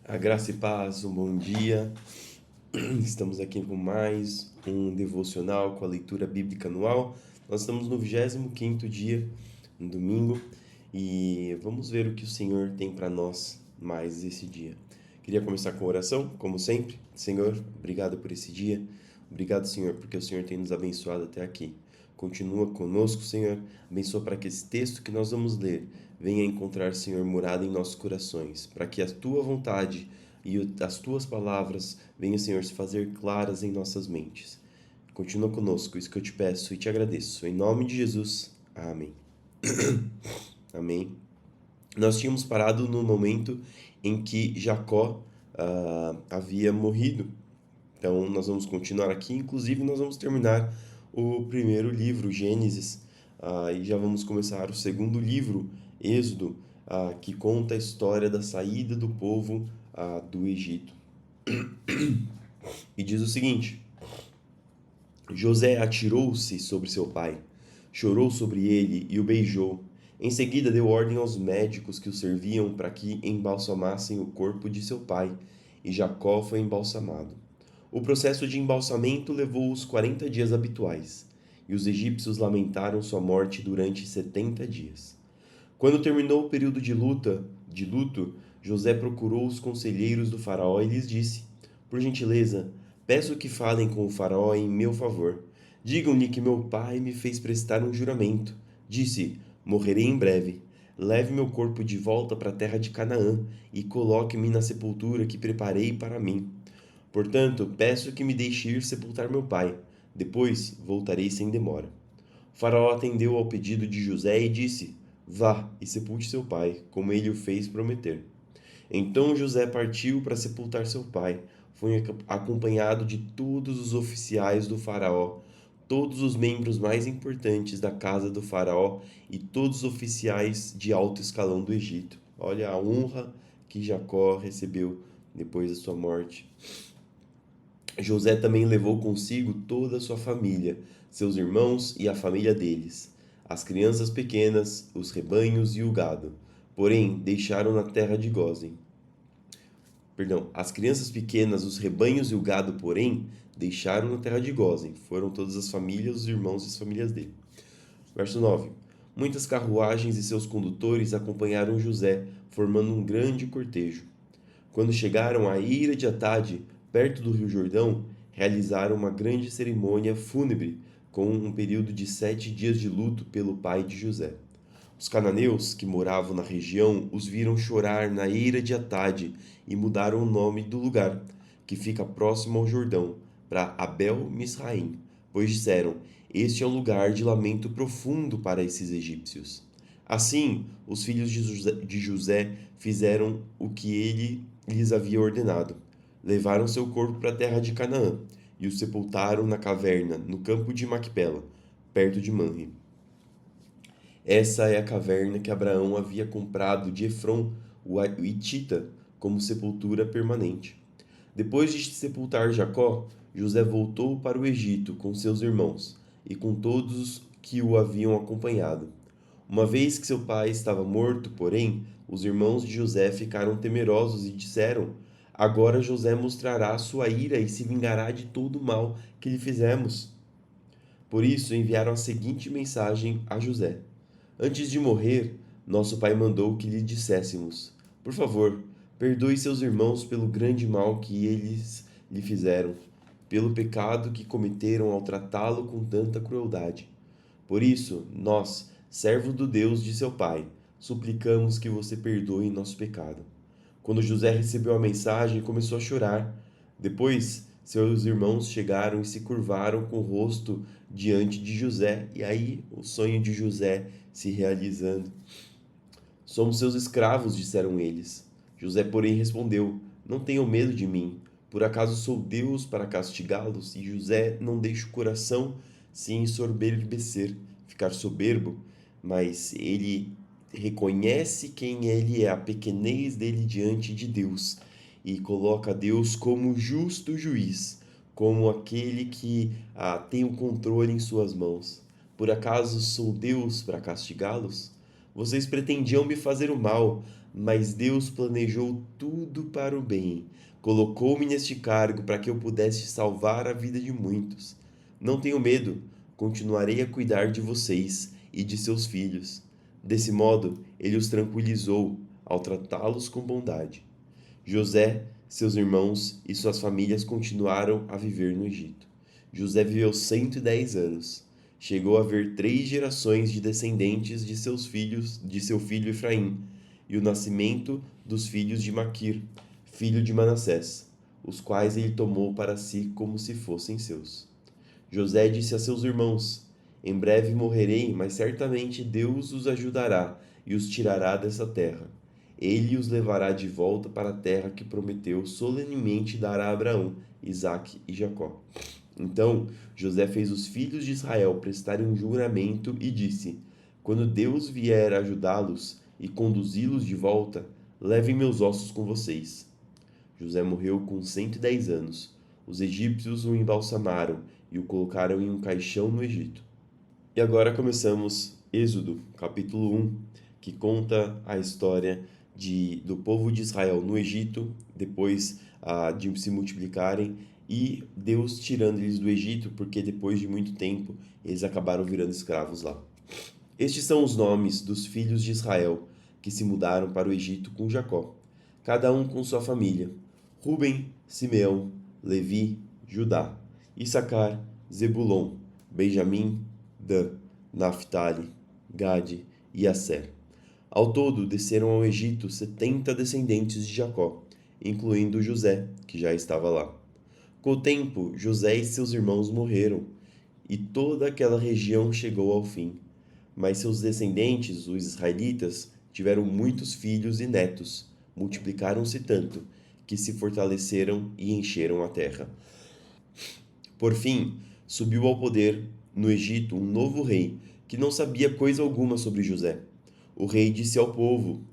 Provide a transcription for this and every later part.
A graça e paz, um bom dia. Estamos aqui com mais um devocional com a leitura bíblica anual. Nós estamos no 25º dia, no domingo, e vamos ver o que o Senhor tem para nós mais esse dia. Queria começar com oração, como sempre. Senhor, obrigado por esse dia. Obrigado, Senhor, porque o Senhor tem nos abençoado até aqui. Continua conosco, Senhor. Abençoa para que esse texto que nós vamos ler venha encontrar, Senhor, morada em nossos corações, para que a tua vontade e as tuas palavras venham, Senhor, se fazer claras em nossas mentes. Continua conosco, isso que eu te peço e te agradeço. Em nome de Jesus. Amém. Amém. Nós tínhamos parado no momento em que Jacó havia morrido. Então, nós vamos continuar aqui. Inclusive, nós vamos terminar o primeiro livro, Gênesis, e já vamos começar o segundo livro, Êxodo, que conta a história da saída do povo do Egito. E diz o seguinte: José atirou-se sobre seu pai, chorou sobre ele e o beijou. Em seguida, deu ordem aos médicos que o serviam para que embalsamassem o corpo de seu pai, e Jacó foi embalsamado. O processo de embalsamento levou os 40 dias habituais, e os egípcios lamentaram sua morte durante 70 dias. Quando terminou o período de luto, José procurou os conselheiros do faraó e lhes disse: Por gentileza, peço que falem com o faraó em meu favor. Digam-lhe que meu pai me fez prestar um juramento. Disse: Morrerei em breve. Leve meu corpo de volta para a terra de Canaã e coloque-me na sepultura que preparei para mim. Portanto, peço que me deixe ir sepultar meu pai. Depois voltarei sem demora. O faraó atendeu ao pedido de José e disse: Vá e sepulte seu pai, como ele o fez prometer. Então José partiu para sepultar seu pai. Foi acompanhado de todos os oficiais do faraó, todos os membros mais importantes da casa do faraó e todos os oficiais de alto escalão do Egito. Olha a honra que Jacó recebeu depois da sua morte. José também levou consigo toda a sua família, seus irmãos e a família deles, as crianças pequenas, os rebanhos e o gado. Porém, deixaram na terra de Gósen. Perdão, as crianças pequenas, os rebanhos e o gado, porém, deixaram na terra de Gósen. Foram todas as famílias, os irmãos e as famílias dele. Verso 9. Muitas carruagens e seus condutores acompanharam José, formando um grande cortejo. Quando chegaram à Eira de Atade, perto do rio Jordão, realizaram uma grande cerimônia fúnebre, com um período de 7 dias de luto pelo pai de José. Os cananeus que moravam na região os viram chorar na Eira de Atade e mudaram o nome do lugar, que fica próximo ao Jordão, para Abel-Misraim, pois disseram: Este é um lugar de lamento profundo para esses egípcios. Assim, os filhos de José fizeram o que ele lhes havia ordenado. Levaram seu corpo para a terra de Canaã e o sepultaram na caverna, no campo de Macpela, perto de Manre. Essa é a caverna que Abraão havia comprado de Efron, o Hitita, como sepultura permanente. Depois de sepultar Jacó, José voltou para o Egito com seus irmãos e com todos que o haviam acompanhado. Uma vez que seu pai estava morto, porém, os irmãos de José ficaram temerosos e disseram: Agora José mostrará sua ira e se vingará de todo o mal que lhe fizemos. Por isso enviaram a seguinte mensagem a José: Antes de morrer, nosso pai mandou que lhe disséssemos: Por favor, perdoe seus irmãos pelo grande mal que eles lhe fizeram, pelo pecado que cometeram ao tratá-lo com tanta crueldade. Por isso, nós, servo do Deus de seu pai, suplicamos que você perdoe nosso pecado. Quando José recebeu a mensagem, começou a chorar. Depois, seus irmãos chegaram e se curvaram com o rosto diante de José, e aí o sonho de José se realizando. Somos seus escravos, disseram eles. José, porém, respondeu: Não tenham medo de mim. Por acaso sou Deus para castigá-los? E José não deixa o coração se ensoberbecer, ficar soberbo, mas ele reconhece quem ele é, a pequenez dele diante de Deus, e coloca Deus como justo juiz, como aquele que tem o controle em suas mãos. Por acaso sou Deus para castigá-los? Vocês pretendiam me fazer o mal, Mas Deus planejou tudo para o bem. Colocou-me neste cargo para que eu pudesse salvar a vida de muitos. Não tenho medo, continuarei a cuidar de vocês e de seus filhos. Desse modo, ele os tranquilizou ao tratá-los com bondade. José, seus irmãos e suas famílias continuaram a viver no Egito. José viveu 110 anos. Chegou a ver 3 gerações de descendentes de seus filhos, de seu filho Efraim, e o nascimento dos filhos de Maquir, filho de Manassés, os quais ele tomou para si como se fossem seus. José disse a seus irmãos: Em breve morrerei, mas certamente Deus os ajudará e os tirará dessa terra. Ele os levará de volta para a terra que prometeu solenemente dar a Abraão, Isaque e Jacó. Então José fez os filhos de Israel prestarem um juramento e disse: Quando Deus vier ajudá-los e conduzi-los de volta, levem meus ossos com vocês. José morreu com 110 anos. Os egípcios o embalsamaram e o colocaram em um caixão no Egito. E agora começamos Êxodo, capítulo 1, que conta a história do povo de Israel no Egito, depois de se multiplicarem, e Deus tirando eles do Egito, porque depois de muito tempo eles acabaram virando escravos lá. Estes são os nomes dos filhos de Israel que se mudaram para o Egito com Jacó, cada um com sua família: Ruben, Simeão, Levi, Judá, Issacar, Zebulon, Benjamim, Dan, Naphtali, Gade e Asser. Ao todo, desceram ao Egito 70 descendentes de Jacó, incluindo José, que já estava lá. Com o tempo, José e seus irmãos morreram, e toda aquela região chegou ao fim. Mas seus descendentes, os israelitas, tiveram muitos filhos e netos, multiplicaram-se tanto, que se fortaleceram e encheram a terra. Por fim, subiu ao poder no Egito um novo rei, que não sabia coisa alguma sobre José. O rei disse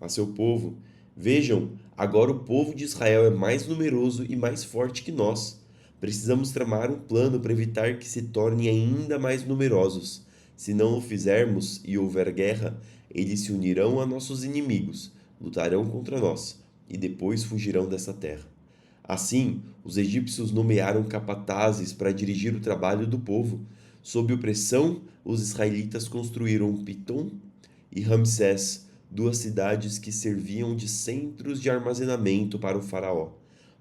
a seu povo: Vejam, agora o povo de Israel é mais numeroso e mais forte que nós. Precisamos tramar um plano para evitar que se tornem ainda mais numerosos. Se não o fizermos e houver guerra, eles se unirão a nossos inimigos, lutarão contra nós e depois fugirão dessa terra. Assim, os egípcios nomearam capatazes para dirigir o trabalho do povo. Sob opressão, os israelitas construíram Pitom e Ramsés, 2 cidades que serviam de centros de armazenamento para o faraó.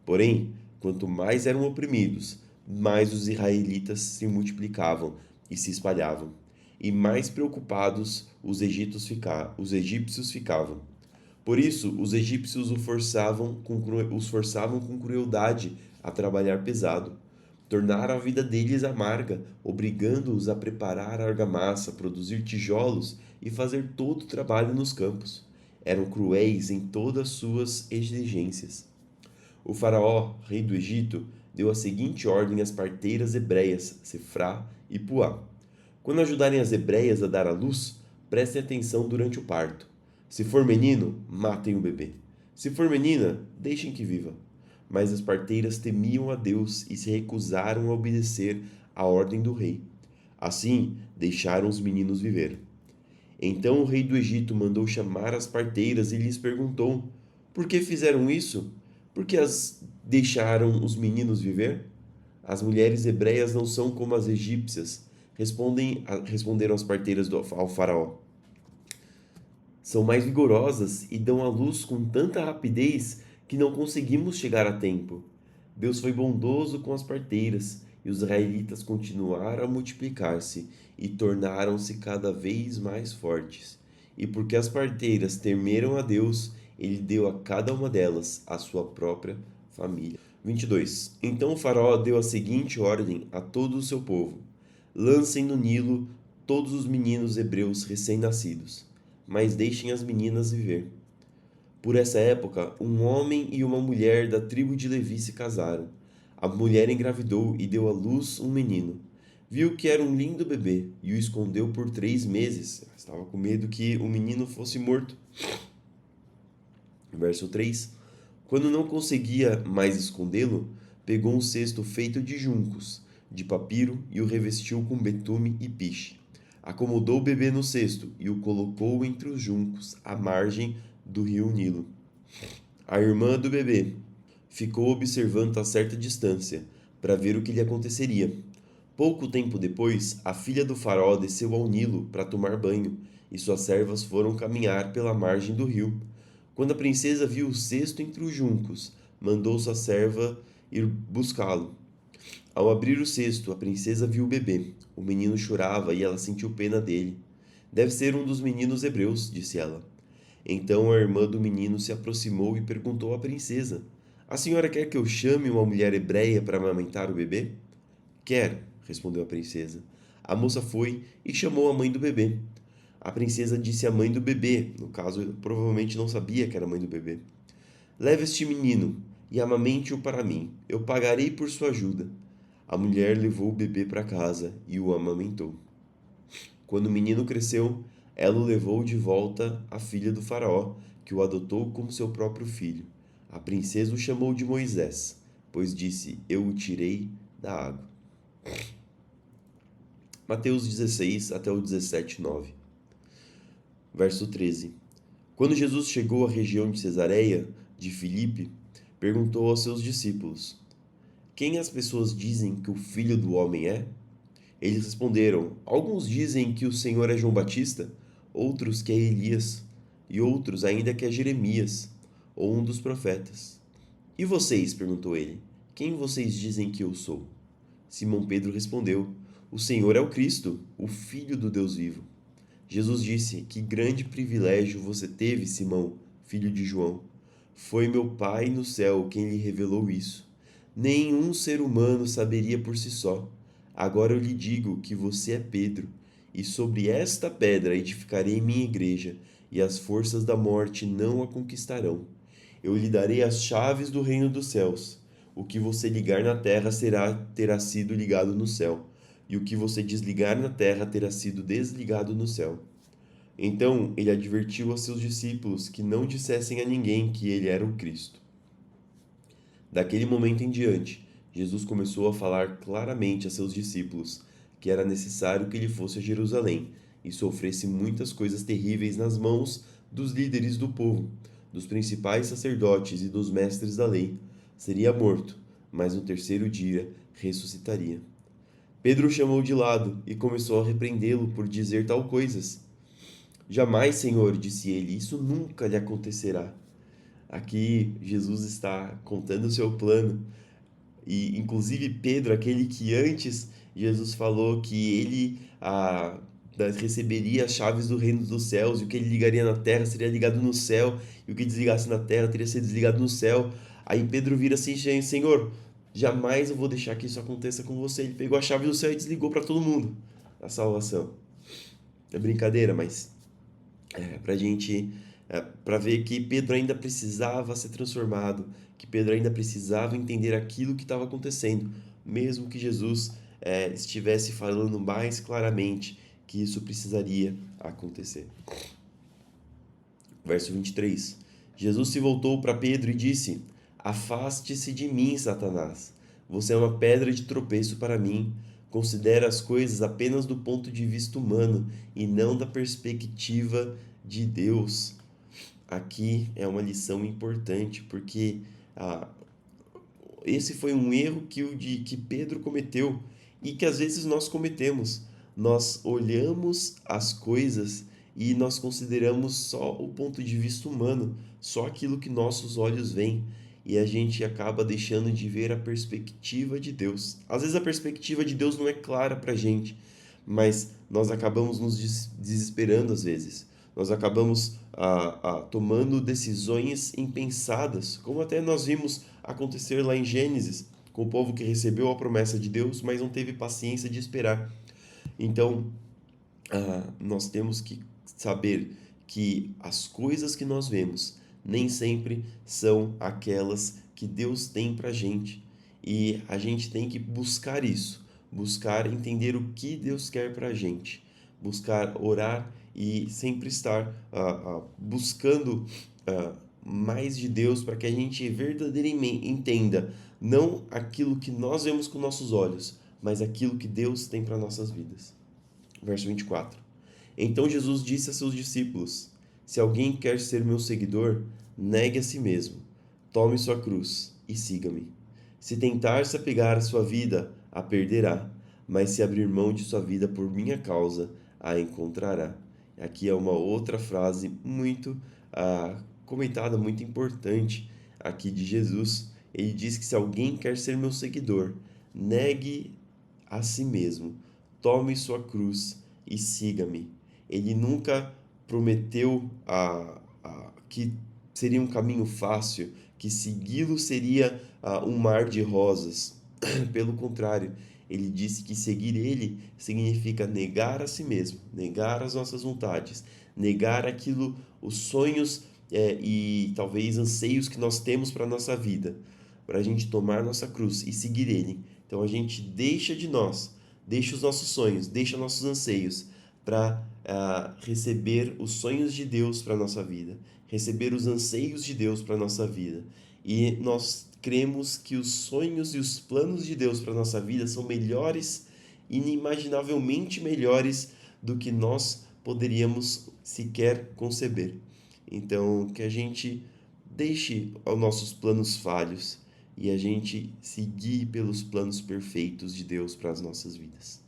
Porém, quanto mais eram oprimidos, mais os israelitas se multiplicavam e se espalhavam, e mais preocupados os egípcios ficavam. Por isso, os egípcios os forçavam com crueldade a trabalhar pesado. Tornaram a vida deles amarga, obrigando-os a preparar argamassa, produzir tijolos e fazer todo o trabalho nos campos. Eram cruéis em todas as suas exigências. O faraó, rei do Egito, deu a seguinte ordem às parteiras hebreias, Sefrá e Puá: Quando ajudarem as hebreias a dar à luz, prestem atenção durante o parto. Se for menino, matem o bebê. Se for menina, deixem que viva. Mas as parteiras temiam a Deus e se recusaram a obedecer à ordem do rei. Assim, deixaram os meninos viver. Então o rei do Egito mandou chamar as parteiras e lhes perguntou: Por que fizeram isso? Por que as deixaram os meninos viver? As mulheres hebreias não são como as egípcias, responderam as parteiras ao faraó. São mais vigorosas e dão à luz com tanta rapidez que não conseguimos chegar a tempo. Deus foi bondoso com as parteiras, e os israelitas continuaram a multiplicar-se e tornaram-se cada vez mais fortes. E porque as parteiras temeram a Deus, ele deu a cada uma delas a sua própria família. 22. Então o faraó deu a seguinte ordem a todo o seu povo: Lancem no Nilo todos os meninos hebreus recém-nascidos, mas deixem as meninas viver. Por essa época, um homem e uma mulher da tribo de Levi se casaram. A mulher engravidou e deu à luz um menino. Viu que era um lindo bebê e o escondeu por 3 meses. Estava com medo que o menino fosse morto. Verso 3. Quando não conseguia mais escondê-lo, pegou um cesto feito de juncos, de papiro, e o revestiu com betume e piche. Acomodou o bebê no cesto e o colocou entre os juncos, à margem do rio Nilo. A irmã do bebê ficou observando a certa distância para ver o que lhe aconteceria. Pouco tempo depois, a filha do faraó desceu ao Nilo para tomar banho, e suas servas foram caminhar pela margem do rio. Quando a princesa viu o cesto entre os juncos, mandou sua serva ir buscá-lo. Ao abrir o cesto, a princesa viu o bebê. O menino chorava e ela sentiu pena dele. Deve ser um dos meninos hebreus, disse ela. Então a irmã do menino se aproximou e perguntou à princesa: A senhora quer que eu chame uma mulher hebreia para amamentar o bebê? Quero, respondeu a princesa. A moça foi e chamou a mãe do bebê. A princesa disse à mãe do bebê, no caso, provavelmente não sabia que era a mãe do bebê: Leve este menino e amamente-o para mim. Eu pagarei por sua ajuda. A mulher levou o bebê para casa e o amamentou. Quando o menino cresceu, ela o levou de volta à filha do faraó, que o adotou como seu próprio filho. A princesa o chamou de Moisés, pois disse: Eu o tirei da água. Mateus 16 até o 17:9. Verso 13. Quando Jesus chegou à região de Cesareia de Filipe, perguntou aos seus discípulos: Quem as pessoas dizem que o Filho do Homem é? Eles responderam: Alguns dizem que o Senhor é João Batista, outros que é Elias, e outros ainda que é Jeremias, ou um dos profetas. E vocês? Perguntou ele. Quem vocês dizem que eu sou? Simão Pedro respondeu: O Senhor é o Cristo, o Filho do Deus vivo. Jesus disse: Que grande privilégio você teve, Simão, filho de João. Foi meu Pai no céu quem lhe revelou isso. Nenhum ser humano saberia por si só. Agora eu lhe digo que você é Pedro, e sobre esta pedra edificarei minha igreja, e as forças da morte não a conquistarão. Eu lhe darei as chaves do reino dos céus. O que você ligar na terra terá sido ligado no céu, e o que você desligar na terra terá sido desligado no céu. Então ele advertiu a seus discípulos que não dissessem a ninguém que ele era o Cristo. Daquele momento em diante, Jesus começou a falar claramente a seus discípulos que era necessário que ele fosse a Jerusalém e sofresse muitas coisas terríveis nas mãos dos líderes do povo, dos principais sacerdotes e dos mestres da lei. Seria morto, mas no terceiro dia ressuscitaria. Pedro o chamou de lado e começou a repreendê-lo por dizer tal coisas. Jamais, Senhor, disse ele, isso nunca lhe acontecerá. Aqui Jesus está contando o seu plano e inclusive Pedro, aquele que antes Jesus falou que ele receberia as chaves do reino dos céus e o que ele ligaria na terra seria ligado no céu e o que desligasse na terra teria sido desligado no céu. Aí Pedro vira assim, Senhor, jamais eu vou deixar que isso aconteça com você. Ele pegou a chave do céu e desligou para todo mundo a salvação. É brincadeira, mas para ver que Pedro ainda precisava ser transformado, que Pedro ainda precisava entender aquilo que estava acontecendo, mesmo que Jesus estivesse falando mais claramente que isso precisaria acontecer. Verso 23. Jesus se voltou para Pedro e disse: Afaste-se de mim, Satanás. Você é uma pedra de tropeço para mim. Considera as coisas apenas do ponto de vista humano e não da perspectiva de Deus. Aqui é uma lição importante, porque esse foi um erro que Pedro cometeu e que às vezes nós cometemos. Nós olhamos as coisas e nós consideramos só o ponto de vista humano, só aquilo que nossos olhos veem, e a gente acaba deixando de ver a perspectiva de Deus. Às vezes a perspectiva de Deus não é clara para a gente, mas nós acabamos nos desesperando às vezes. Nós acabamos tomando decisões impensadas, como até nós vimos acontecer lá em Gênesis, com o povo que recebeu a promessa de Deus, mas não teve paciência de esperar. Então, nós temos que saber que as coisas que nós vemos nem sempre são aquelas que Deus tem para a gente. E a gente tem que buscar isso, buscar entender o que Deus quer para a gente, buscar orar e sempre estar buscando mais de Deus para que a gente verdadeiramente entenda não aquilo que nós vemos com nossos olhos, mas aquilo que Deus tem para nossas vidas. Verso 24. Então Jesus disse a seus discípulos: Se alguém quer ser meu seguidor, negue a si mesmo, tome sua cruz e siga-me. Se tentar se apegar à sua vida, a perderá, mas se abrir mão de sua vida por minha causa, a encontrará. Aqui é uma outra frase muito comentada, muito importante aqui de Jesus. Ele diz que se alguém quer ser meu seguidor, negue a si mesmo, tome sua cruz e siga-me. Ele nunca prometeu que seria um caminho fácil, que segui-lo seria um mar de rosas. Pelo contrário, ele disse que seguir ele significa negar a si mesmo, negar as nossas vontades, negar aquilo, os sonhos e talvez anseios que nós temos para a nossa vida, para a gente tomar nossa cruz e seguir ele. Então a gente deixa de nós, deixa os nossos sonhos, deixa nossos anseios para receber os sonhos de Deus para a nossa vida, receber os anseios de Deus para a nossa vida. E nós cremos que os sonhos e os planos de Deus para a nossa vida são melhores, inimaginavelmente melhores do que nós poderíamos sequer conceber. Então, que a gente deixe os nossos planos falhos e a gente seguir pelos planos perfeitos de Deus para as nossas vidas.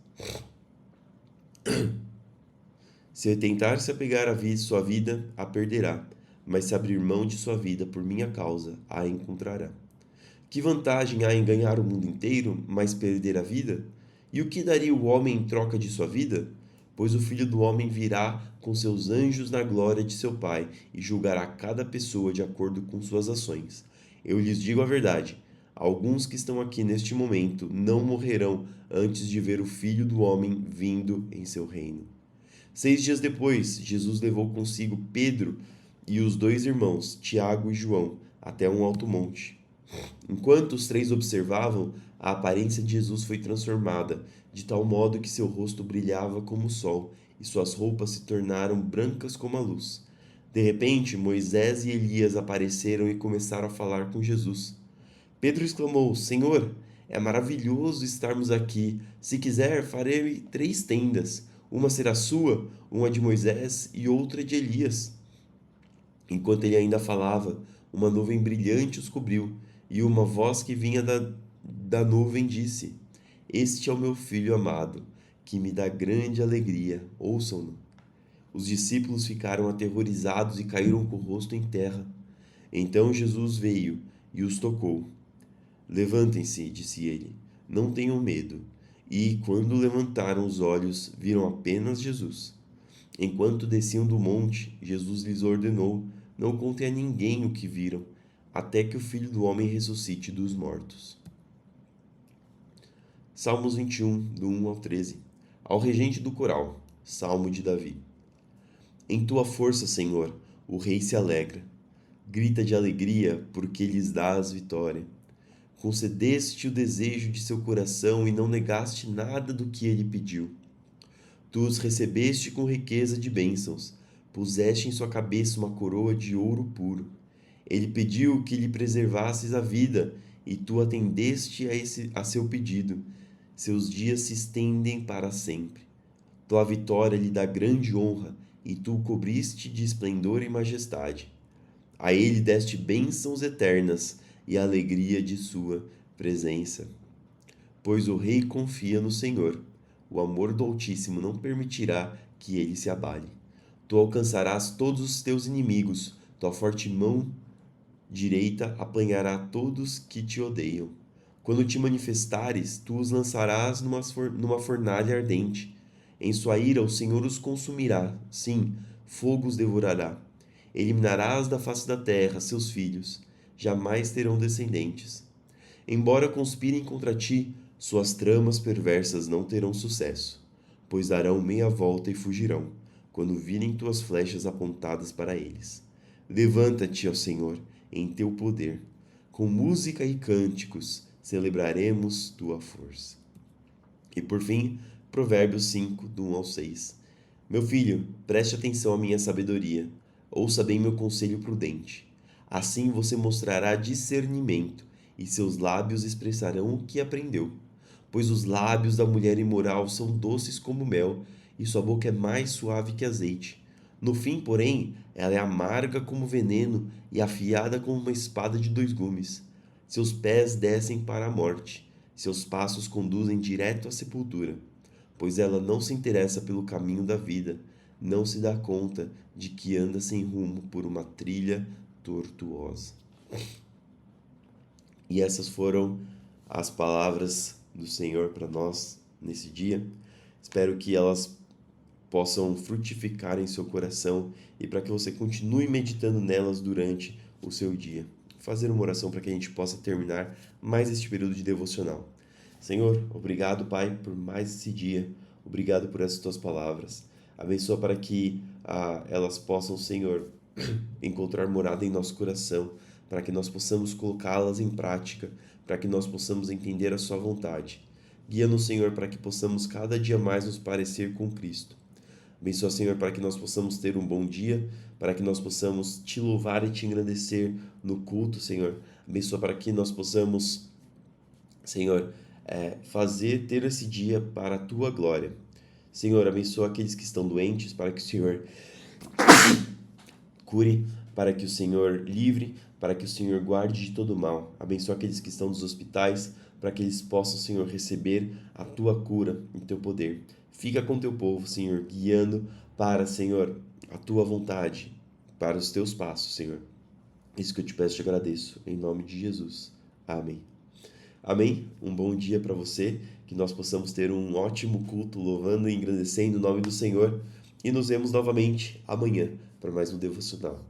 Se tentar se apegar à sua vida, a perderá, mas se abrir mão de sua vida por minha causa, a encontrará. Que vantagem há em ganhar o mundo inteiro, mas perder a vida? E o que daria o homem em troca de sua vida? Pois o Filho do Homem virá com seus anjos na glória de seu Pai e julgará cada pessoa de acordo com suas ações. Eu lhes digo a verdade: alguns que estão aqui neste momento não morrerão antes de ver o Filho do Homem vindo em seu reino. 6 dias depois, Jesus levou consigo Pedro e os 2 irmãos, Tiago e João, até um alto monte. Enquanto os 3 observavam, a aparência de Jesus foi transformada, de tal modo que seu rosto brilhava como o sol e suas roupas se tornaram brancas como a luz. De repente, Moisés e Elias apareceram e começaram a falar com Jesus. Pedro exclamou: Senhor, é maravilhoso estarmos aqui. Se quiser, farei 3 tendas. Uma será sua, uma de Moisés e outra de Elias. Enquanto ele ainda falava, uma nuvem brilhante os cobriu, e uma voz que vinha da nuvem disse: Este é o meu filho amado, que me dá grande alegria. Ouçam-no. Os discípulos ficaram aterrorizados e caíram com o rosto em terra. Então Jesus veio e os tocou. Levantem-se, disse ele, não tenham medo. E, quando levantaram os olhos, viram apenas Jesus. Enquanto desciam do monte, Jesus lhes ordenou: não contem a ninguém o que viram, até que o Filho do Homem ressuscite dos mortos. Salmos 21, do 1 ao 13. Ao regente do coral, Salmo de Davi. Em tua força, Senhor, o rei se alegra. Grita de alegria, porque lhes dás vitória. Concedeste o desejo de seu coração e não negaste nada do que ele pediu. Tu os recebeste com riqueza de bênçãos, puseste em sua cabeça uma coroa de ouro puro. Ele pediu que lhe preservasses a vida, e tu atendeste a seu pedido. Seus dias se estendem para sempre. Tua vitória lhe dá grande honra, e tu o cobriste de esplendor e majestade. A ele deste bênçãos eternas e a alegria de sua presença. Pois o rei confia no Senhor. O amor do Altíssimo não permitirá que ele se abale. Tu alcançarás todos os teus inimigos, tua forte mão direita apanhará todos que te odeiam. Quando te manifestares, tu os lançarás numa fornalha ardente. Em sua ira o Senhor os consumirá, sim, fogo os devorará. Eliminarás da face da terra seus filhos, jamais terão descendentes. Embora conspirem contra ti, suas tramas perversas não terão sucesso, pois darão meia volta e fugirão, quando virem tuas flechas apontadas para eles. Levanta-te, ó Senhor, em teu poder. Com música e cânticos celebraremos tua força. E por fim, Provérbios 5, do 1 ao 6. Meu filho, preste atenção à minha sabedoria. Ouça bem meu conselho prudente. Assim você mostrará discernimento, e seus lábios expressarão o que aprendeu. Pois os lábios da mulher imoral são doces como mel, e sua boca é mais suave que azeite. No fim, porém, ela é amarga como veneno e afiada como uma espada de dois gumes. Seus pés descem para a morte, seus passos conduzem direto à sepultura, pois ela não se interessa pelo caminho da vida, não se dá conta de que anda sem rumo por uma trilha tortuosa. E essas foram as palavras do Senhor para nós nesse dia. Espero que elas possam frutificar em seu coração e para que você continue meditando nelas durante o seu dia. Fazer uma oração para que a gente possa terminar mais este período de devocional. Senhor, obrigado, Pai, por mais esse dia. Obrigado por essas tuas palavras. Abençoa para que elas possam, Senhor, encontrar morada em nosso coração, para que nós possamos colocá-las em prática, para que nós possamos entender a sua vontade. Guia-nos, Senhor, para que possamos cada dia mais nos parecer com Cristo. Abençoa, Senhor, para que nós possamos ter um bom dia, para que nós possamos te louvar e te engrandecer no culto, Senhor. Abençoa para que nós possamos, Senhor, ter esse dia para a tua glória. Senhor, abençoa aqueles que estão doentes, para que o Senhor cure, para que o Senhor livre, para que o Senhor guarde de todo mal. Abençoa aqueles que estão nos hospitais, para que eles possam, Senhor, receber a tua cura e teu poder. Fica com teu povo, Senhor, guiando para, Senhor, a tua vontade, para os teus passos, Senhor. Isso que eu te peço e te agradeço, em nome de Jesus. Amém. Amém? Um bom dia para você, que nós possamos ter um ótimo culto, louvando e engrandecendo o nome do Senhor. E nos vemos novamente amanhã para mais um devocional.